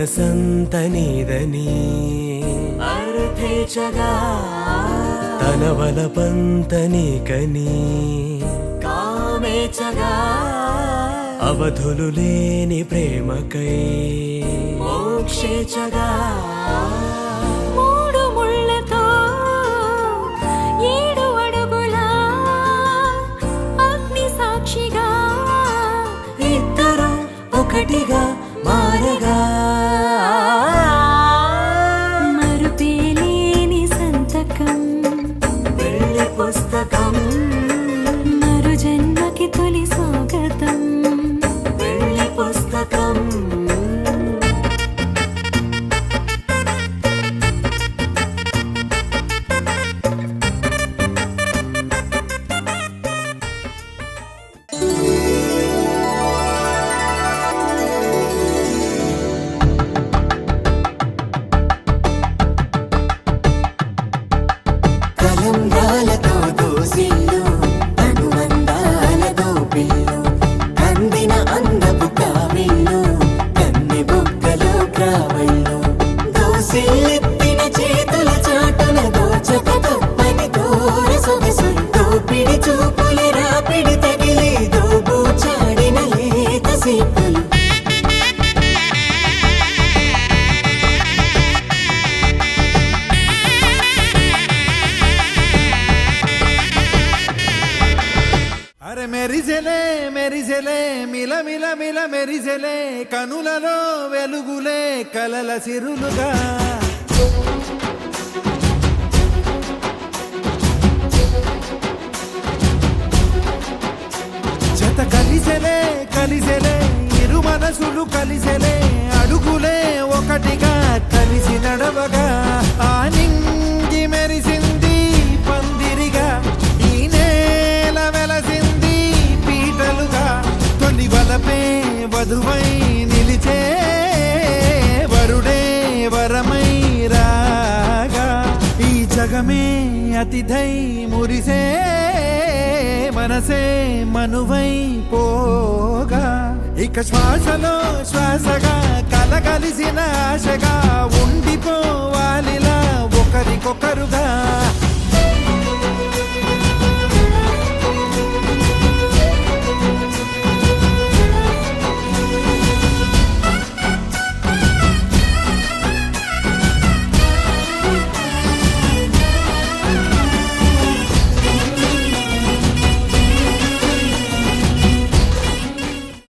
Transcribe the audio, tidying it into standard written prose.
మనసంత నీదని అర్థేచగా తన వలపంత నీకని కామేచగా అవధులు లేని ప్రేమకై మోక్షేచగా మూడు ముళ్ళతో 7 అడుగుల అగ్ని సాక్షిగా ఇద్దరు ఒకటిగా మారగా మరుపేలేని సంతకం వెళ్ళి పుస్తకం మరు జన్మకి తొలి స్వాగతం వెళ్ళి పుస్తకం కలంబ్రాలతో దోసిళ్ళు అనుబంధాలతో పిల్లు అందిన అందపు కావిళ్ళు కన్ని బుగ్గలో క్రావళ్ళు దోసిళ్ళెత్తిన చేతుల చాటున దోచక తప్పని దూర సొగసులు దోపిడి చూపుల రాపిడి తగిలి దోబూచాడిన లేత సీపులు అరే మెరిసెలే మెరిసెలే మిల మిల మిల మెరిసెలే కనులలో వెలుగులే కలల సిరులుగా జత కలిసెలే కలిసెలే ఇరు మనసులు కలిసెలే అడుగులే ఒకటిగా కలిసి నడవగా ఆ నింగి మెరిసింది పందిరిగా ఈ నేల వెలసింది పీటలుగా తొలి వలపే వధువై నిలిచే వరుడే వరమై రాగా ఈ జగమే అతిథై మురిసే మనసే మనువై పోగా ఇక శ్వాసలో శ్వాసగా కలగలిసిన ఆశగా ఉండిపోవాలిలా ఒకరికొకరుగా